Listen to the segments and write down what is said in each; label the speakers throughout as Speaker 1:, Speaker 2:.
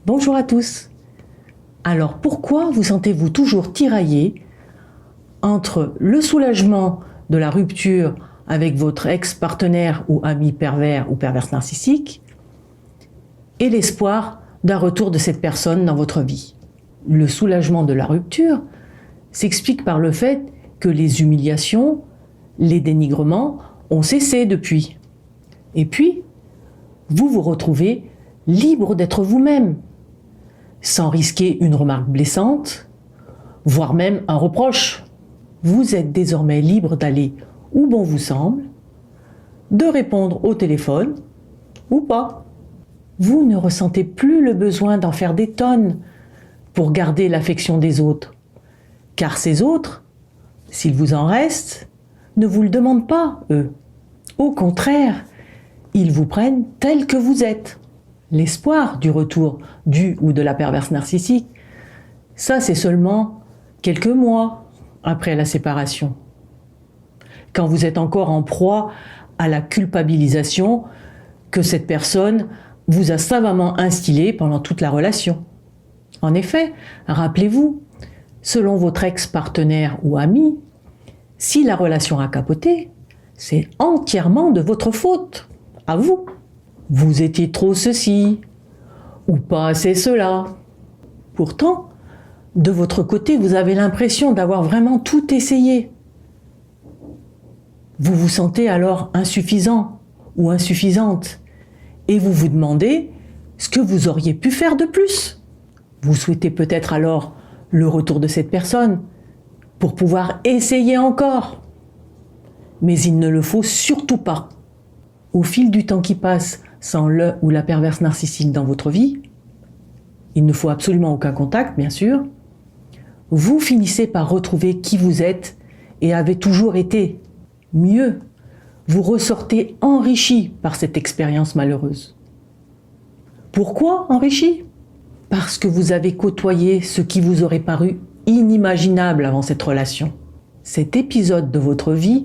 Speaker 1: Bonjour à tous. Alors pourquoi vous sentez-vous toujours tiraillé entre le soulagement de la rupture avec votre ex-partenaire ou ami pervers ou perverse narcissique et l'espoir d'un retour de cette personne dans votre vie? Le soulagement de la rupture s'explique par le fait que les humiliations, les dénigrements ont cessé depuis. Et puis, vous vous retrouvez libre d'être vous-même, sans risquer une remarque blessante, voire même un reproche. Vous êtes désormais libre d'aller où bon vous semble, de répondre au téléphone ou pas. Vous ne ressentez plus le besoin d'en faire des tonnes pour garder l'affection des autres, car ces autres, s'il vous en reste, ne vous le demandent pas, eux. Au contraire, ils vous prennent tel que vous êtes. L'espoir du retour du ou de la perverse narcissique, ça c'est seulement quelques mois après la séparation. Quand vous êtes encore en proie à la culpabilisation que cette personne vous a savamment instillée pendant toute la relation. En effet, rappelez-vous, selon votre ex-partenaire ou ami, si la relation a capoté, c'est entièrement de votre faute, à vous. Vous étiez trop ceci, ou pas assez cela. Pourtant, de votre côté, vous avez l'impression d'avoir vraiment tout essayé. Vous vous sentez alors insuffisant ou insuffisante, et vous vous demandez ce que vous auriez pu faire de plus. Vous souhaitez peut-être alors le retour de cette personne pour pouvoir essayer encore. Mais il ne le faut surtout pas. Au fil du temps qui passe sans le ou la perverse narcissique dans votre vie, il ne faut absolument aucun contact, bien sûr, vous finissez par retrouver qui vous êtes et avez toujours été. Mieux, vous ressortez enrichi par cette expérience malheureuse. Pourquoi enrichi? Parce que vous avez côtoyé ce qui vous aurait paru inimaginable avant cette relation. Cet épisode de votre vie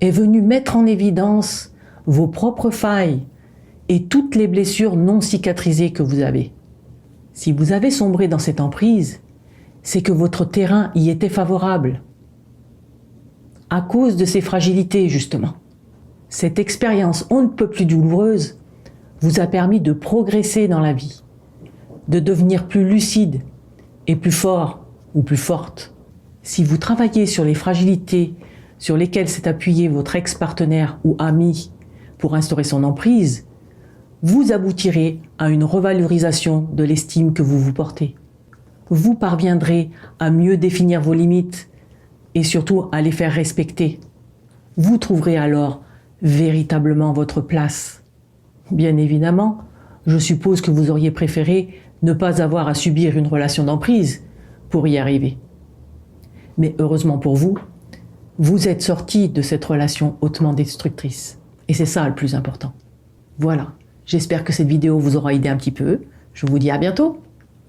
Speaker 1: est venu mettre en évidence vos propres failles et toutes les blessures non cicatrisées que vous avez. Si vous avez sombré dans cette emprise, c'est que votre terrain y était favorable. À cause de ces fragilités, justement. Cette expérience on ne peut plus douloureuse vous a permis de progresser dans la vie, de devenir plus lucide et plus fort ou plus forte. Si vous travaillez sur les fragilités sur lesquelles s'est appuyé votre ex-partenaire ou ami pour instaurer son emprise, vous aboutirez à une revalorisation de l'estime que vous vous portez. Vous parviendrez à mieux définir vos limites et surtout à les faire respecter. Vous trouverez alors véritablement votre place. Bien évidemment, je suppose que vous auriez préféré ne pas avoir à subir une relation d'emprise pour y arriver. Mais heureusement pour vous, vous êtes sorti de cette relation hautement destructrice. Et c'est ça le plus important. Voilà, j'espère que cette vidéo vous aura aidé un petit peu. Je vous dis à bientôt.